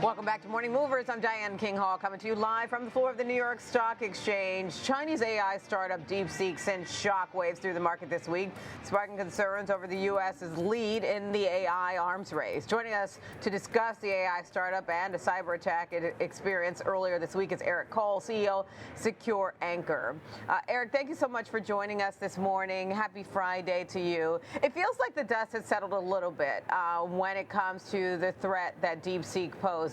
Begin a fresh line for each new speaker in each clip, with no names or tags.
Welcome back to Morning Movers. I'm Diane King Hall, coming to you live from the floor of the New York Stock Exchange. Chinese AI startup Deepseek sent shockwaves through the market this week, sparking concerns over the U.S.'s lead in the AI arms race. Joining us to discuss the AI startup and a cyber attack it experienced earlier this week is Eric Cole, CEO, Secure Anchor. Eric, thank you so much for joining us this morning. Happy Friday to you. It feels like the dust has settled a little bit when it comes to the threat that Deepseek poses.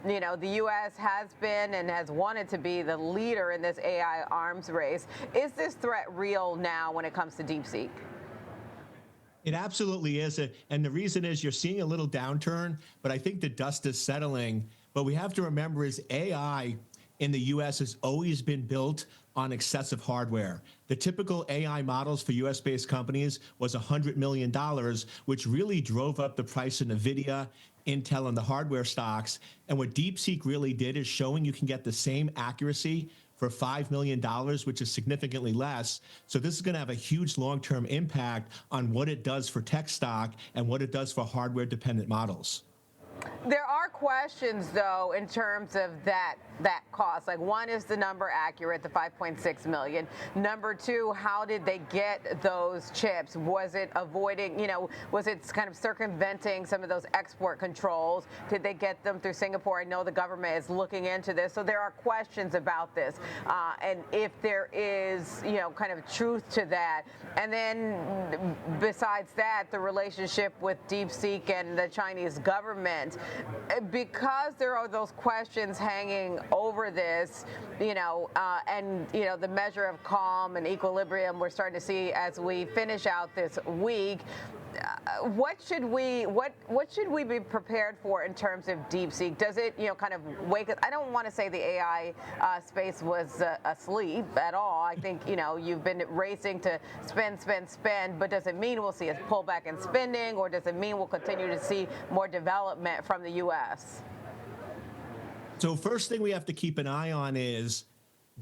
You know, the U.S. has been and has wanted to be the leader in this AI arms race. Is this threat real now when it comes to Deepseek?
It absolutely is. And the reason is you're seeing a little downturn, but I think the dust is settling. But we have to remember is AI in the U.S. has always been built on excessive hardware. The typical AI models for US-based companies was $100 million, which really drove up the price of NVIDIA, Intel, and the hardware stocks. And what Deepseek really did is showing you can get the same accuracy for $5 million, which is significantly less. So this is going to have a huge long-term impact on what it does for tech stock and what it does for hardware-dependent models.
There are questions, though, in terms of that cost. Like, one, is the number accurate, the 5.6 million? Number two, how did they get those chips? Was it avoiding, was it kind of circumventing some of those export controls? Did they get them through Singapore? I know the government is looking into this, so there are questions about this. And if there is, kind of truth to that. And then besides that, the relationship with Deepseek and the Chinese government. Because there are those questions hanging over this, and the measure of calm and equilibrium we're starting to see as we finish out this week. What should we be prepared for in terms of Deepseek? Does it, kind of wake up? I don't want to say the AI space was asleep at all. I think, you've been racing to spend, but does it mean we'll see a pullback in spending, or does it mean we'll continue to see more development from the U.S.?
So first thing we have to keep an eye on is,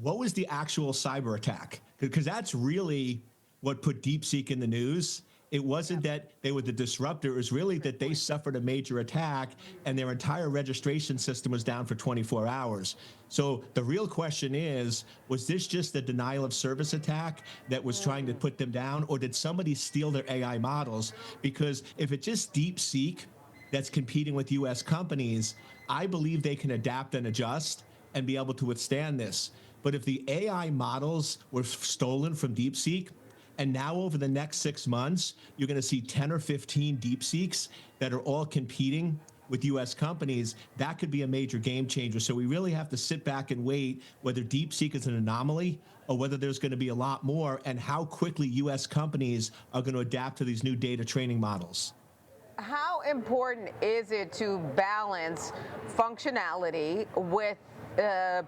what was the actual cyber attack? Because that's really what put Deepseek in the news. It wasn't that they were the disruptor. It was really that they suffered a major attack and their entire registration system was down for 24 hours. So the real question is, was this just a denial of service attack that was trying to put them down, or did somebody steal their AI models? Because if it's just Deepseek that's competing with US companies, I believe they can adapt and adjust and be able to withstand this. But if the AI models were stolen from Deepseek, and now over the next 6 months, you're going to see 10 or 15 Deepseeks that are all competing with US companies, that could be a major game changer. So we really have to sit back and wait whether Deepseek is an anomaly or whether there's going to be a lot more, and how quickly US companies are going to adapt to these new data training models.
How important is it to balance functionality with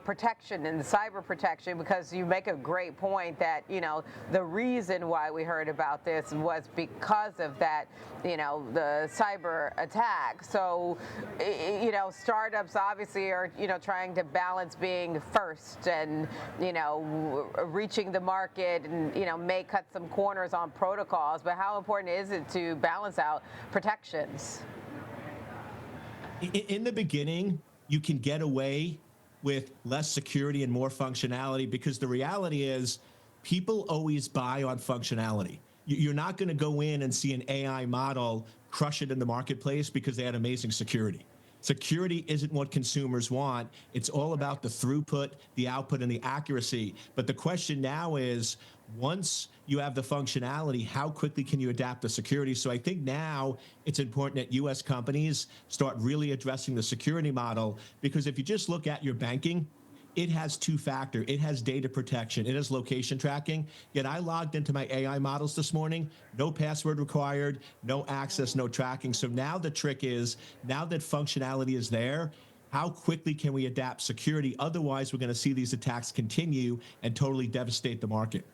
protection and cyber protection? Because you make a great point that, the reason why we heard about this was because of that, the cyber attack. So, startups obviously are, trying to balance being first and, reaching the market and, may cut some corners on protocols. But how important is it to balance out protections?
In the beginning, you can get away with less security and more functionality, because the reality is people always buy on functionality. You're not going to go in and see an AI model crush it in the marketplace because they had amazing security. Security isn't what consumers want. It's all about the throughput, the output, and the accuracy. But the question now is, once you have the functionality, how quickly can you adapt the security? So I think now it's important that US companies start really addressing the security model, because if you just look at your banking, it has two-factor. It has data protection. It has location tracking. Yet I logged into my AI models this morning, no password required, no access, no tracking. So now the trick is, now that functionality is there, how quickly can we adapt security? Otherwise, we're going to see these attacks continue and totally devastate the market.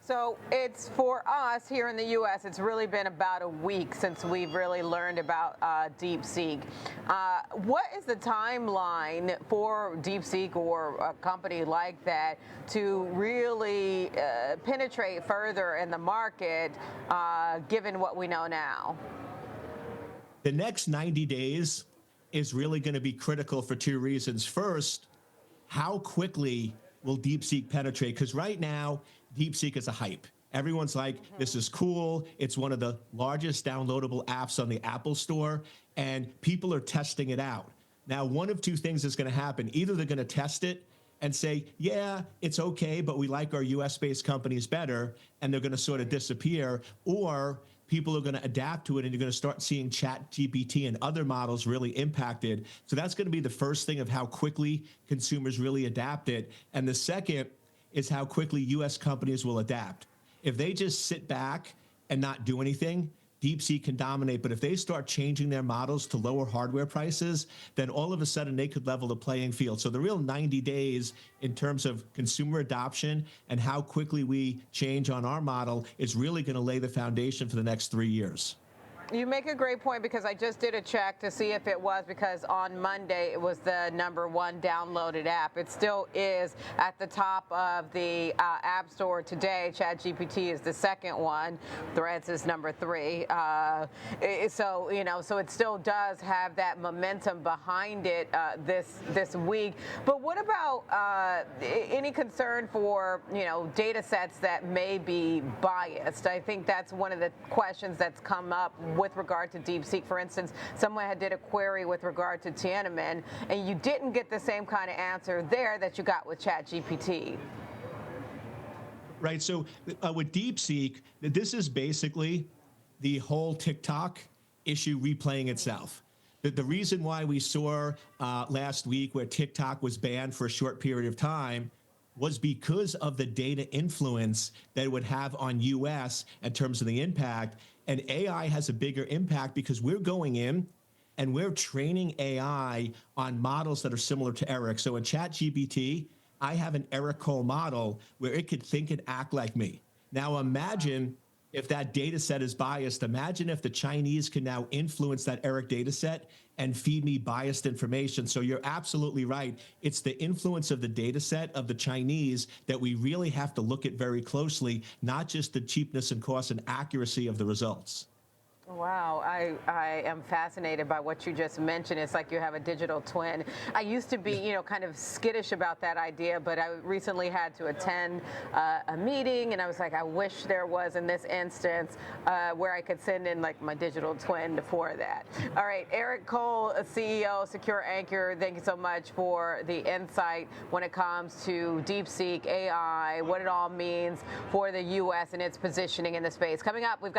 So it's, for us here in the U.S., it's really been about a week since we've really learned about Deepseek. What is the timeline for Deepseek or a company like that to really penetrate further in the market, given what we know now?
The next 90 days is really going to be critical for two reasons. First, how quickly will DeepSeek penetrate? Because right now, DeepSeek is a hype. Everyone's like, this is cool. It's one of the largest downloadable apps on the Apple Store, and people are testing it out. Now, one of two things is going to happen. Either they're going to test it and say, yeah, it's okay, but we like our US-based companies better, and they're going to sort of disappear, or people are going to adapt to it, and you're going to start seeing ChatGPT and other models really impacted. So that's going to be the first thing of how quickly consumers really adapt it. And the second is how quickly US companies will adapt. If they just sit back and not do anything, DeepSeek can dominate. But if they start changing their models to lower hardware prices, then all of a sudden they could level the playing field. So the real 90 days in terms of consumer adoption and how quickly we change on our model is really going to lay the foundation for the next 3 years.
You make a great point, because I just did a check to see if it was, because on Monday it was the #1 downloaded app. It still is at the top of the App Store today. ChatGPT is the second one. Threads is number 3. So it still does have that momentum behind it this week. But what about any concern for data sets that may be biased? I think that's one of the questions that's come up with regard to DeepSeek. For instance, someone had did a query with regard to Tiananmen, and you didn't get the same kind of answer there that you got with ChatGPT.
Right. So with DeepSeek, this is basically the whole TikTok issue replaying itself. The reason why we saw last week where TikTok was banned for a short period of time was because of the data influence that it would have on US in terms of the impact. And AI has a bigger impact because we're going in and we're training AI on models that are similar to Eric. So in ChatGPT, I have an Eric Cole model where it could think and act like me. Now imagine if that data set is biased. Imagine if the Chinese can now influence that Eric data set and feed me biased information. So you're absolutely right. It's the influence of the data set of the Chinese that we really have to look at very closely, not just the cheapness and cost and accuracy of the results.
Wow, I am fascinated by what you just mentioned. It's like you have a digital twin. I used to be, kind of skittish about that idea, but I recently had to attend a meeting, and I was like, I wish there was, in this instance, where I could send in like my digital twin for that. All right, Eric Cole, CEO, Secure Anchor, thank you so much for the insight when it comes to DeepSeek, AI, what it all means for the U.S. and its positioning in the space. Coming up, we've got